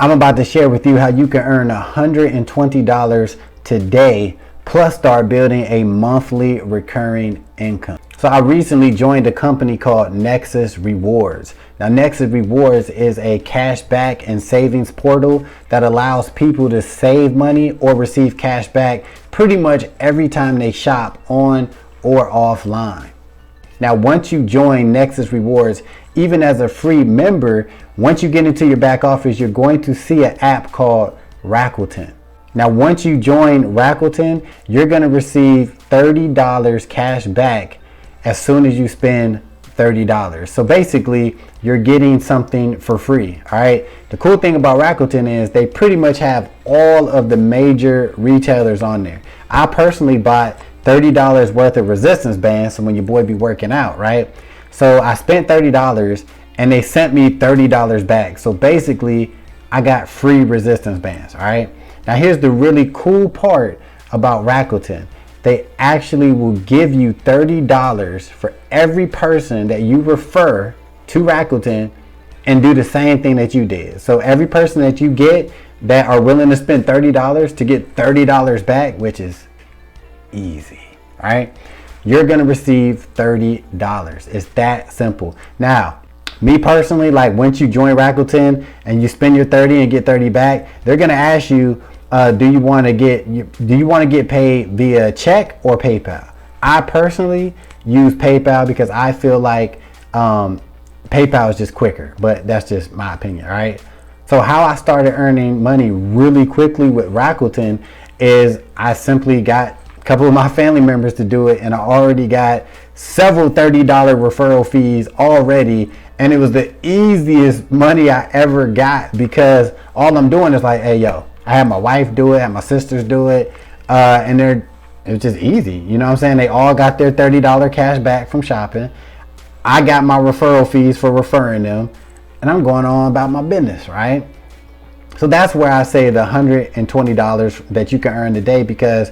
I'm about to share with you how you can earn $120 today, plus start building a monthly recurring income. So I recently joined a company called Nexus Rewards. Now, Nexus Rewards is a cash back and savings portal that allows people to save money or receive cash back pretty much every time they shop on or offline. Now, once you join Nexus Rewards, even as a free member, once you get into your back office, you're going to see an app called Rakuten. Now, once you join Rakuten, you're going to receive $30 cash back as soon as you spend $30. So basically, you're getting something for free. All right. The cool thing about Rakuten is they pretty much have all of the major retailers on there. I personally bought $30 worth of resistance bands. So when your boy be working out, right? So I spent $30 and they sent me $30 back. So basically I got free resistance bands. All right. Now here's the really cool part about Rakuten. They actually will give you $30 for every person that you refer to Rakuten and do the same thing that you did. So every person that you get that are willing to spend $30 to get $30 back, which is easy, right? You're gonna receive $30. It's that simple. Now, me personally, like once you join Rakuten and you spend your 30 and get 30 back, they're gonna ask you, do you want to get paid via check or PayPal? I personally use PayPal because I feel like PayPal is just quicker, but that's just my opinion, right? So how I started earning money really quickly with Rakuten is I simply got a couple of my family members to do it, and I already got several $30 referral fees already, and it was the easiest money I ever got because all I'm doing is like, hey, yo, I had my wife do it, I had my sisters do it, and it was just easy. You know what I'm saying? They all got their $30 cash back from shopping. I got my referral fees for referring them, and I'm going on about my business, right? So that's where I say the $120 that you can earn today, because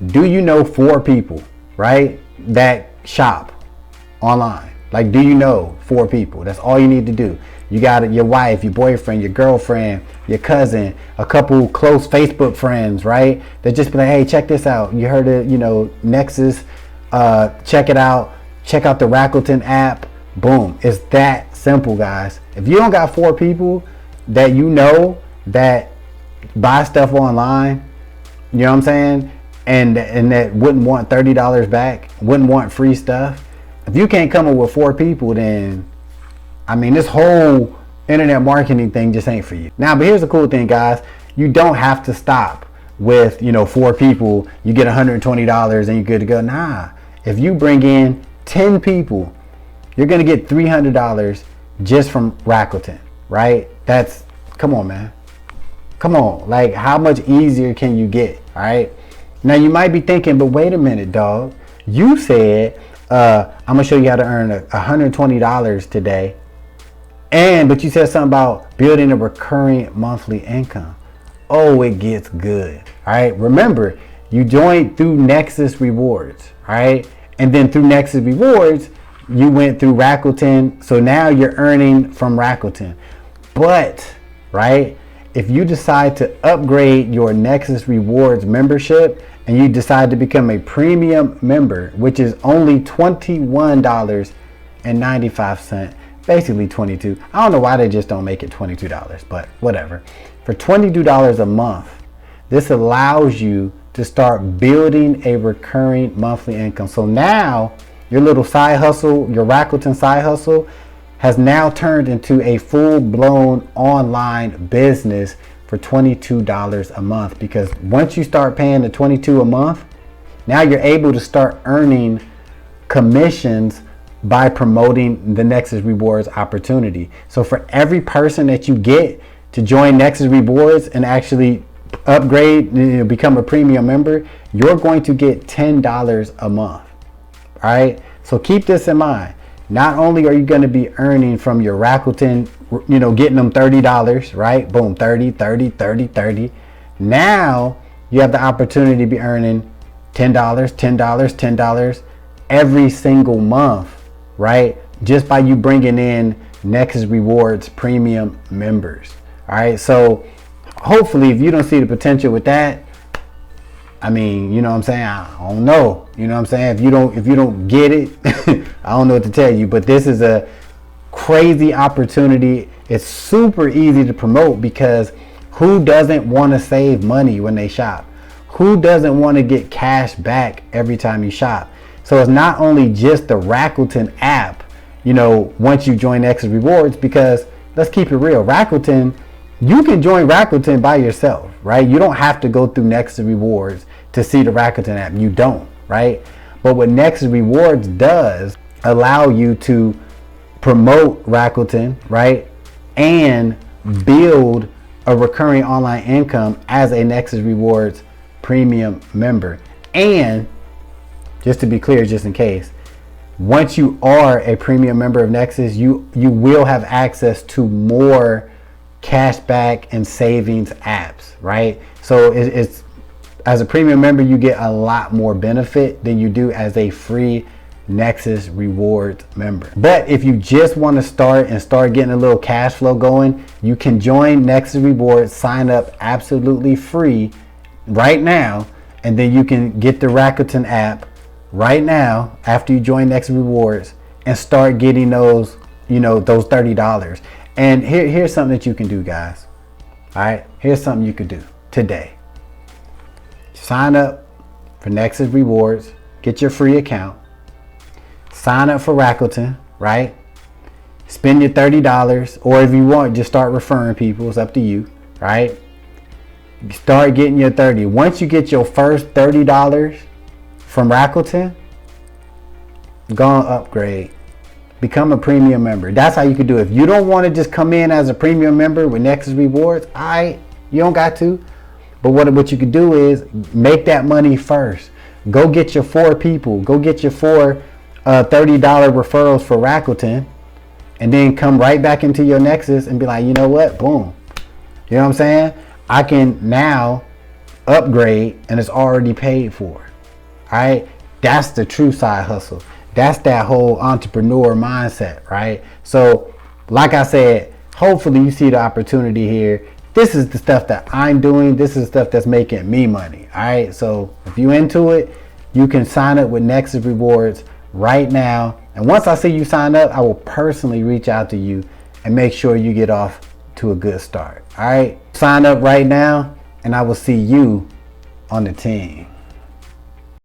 do you know 4 people, right, that shop online? Like, do you know 4 people? That's all you need to do. You got your wife, your boyfriend, your girlfriend, your cousin, a couple close Facebook friends, right? They just be like, hey, check this out. You heard it, you know, Nexus, check it out. Check out the Rakuten app. Boom. It's that simple, guys. If you don't got 4 people that you know that buy stuff online, you know what I'm saying? And that wouldn't want $30 back, wouldn't want free stuff. If you can't come up with 4 people, then I mean, this whole internet marketing thing just ain't for you. Now, but here's the cool thing, guys. You don't have to stop with, 4 people. You get $120 and you're good to go. Nah, if you bring in 10 people, you're going to get $300 just from Rakuten, right? Come on, man. Come on. Like, how much easier can you get, all right? Now, you might be thinking, but wait a minute, dog. You said, I'm going to show you how to earn $120 today. But you said something about building a recurring monthly income. Oh, it gets good. All right. Remember, you joined through Nexus Rewards. All right. And then through Nexus Rewards, you went through Rakuten. So now you're earning from Rakuten. But, right, if you decide to upgrade your Nexus Rewards membership and you decide to become a premium member, which is only $21.95, basically $22. I don't know why they just don't make it $22, but whatever. For $22 a month, this allows you to start building a recurring monthly income. So now your little side hustle, your Rakuten side hustle, has now turned into a full-blown online business for $22 a month. Because once you start paying the $22 a month, now you're able to start earning commissions by promoting the Nexus Rewards opportunity. So for every person that you get to join Nexus Rewards and actually upgrade, become a premium member, you're going to get $10 a month. All right. So keep this in mind. Not only are you going to be earning from your Rakuten, getting them $30, right? Boom, 30, 30, 30, 30. Now you have the opportunity to be earning $10, $10, $10 every single month, right? Just by you bringing in Nexus Rewards premium members. All right. So hopefully, if you don't see the potential with that, I mean, you know what I'm saying? I don't know. You know what I'm saying? If you don't get it, I don't know what to tell you. But this is a crazy opportunity. It's super easy to promote because who doesn't want to save money when they shop? Who doesn't want to get cash back every time you shop? So it's not only just the Rakuten app, you know, once you join Nexus Rewards, because let's keep it real. Rakuten, you can join Rakuten by yourself, right? You don't have to go through Nexus Rewards to see the Rakuten app. You don't, right? But what Nexus Rewards does allow you to promote Rakuten, right? And build a recurring online income as a Nexus Rewards premium member. And just to be clear, just in case, once you are a premium member of Nexus, you will have access to more cashback and savings apps, right? So it's as a premium member, you get a lot more benefit than you do as a free Nexus Rewards member. But if you just want to start getting a little cash flow going, you can join Nexus Rewards, sign up absolutely free right now, and then you can get the Rakuten app right now after you join Nexus Rewards and start getting those, you know, those $30. And here's something that you can do, guys. All right, here's something you could do today. Sign up for Nexus Rewards, get your free account, sign up for Rakuten, right? Spend your $30, or if you want, just start referring people. It's up to you, right? Start getting your 30. Once you get your first $30 from Rakuten, go and upgrade. Become a premium member. That's how you can do it. If you don't want to just come in as a premium member with Nexus Rewards, you don't got to. But what you could do is make that money first. Go get your 4 people. Go get your 4 $30 referrals for Rakuten, and then come right back into your Nexus and be like, you know what? Boom. You know what I'm saying? I can now upgrade and it's already paid for. All right. That's the true side hustle. That's that whole entrepreneur mindset, right? So like I said, hopefully you see the opportunity here. This is the stuff that I'm doing. This is stuff that's making me money. All right. So if you're into it, you can sign up with Nexus Rewards right now. And once I see you sign up, I will personally reach out to you and make sure you get off to a good start. All right. Sign up right now and I will see you on the team.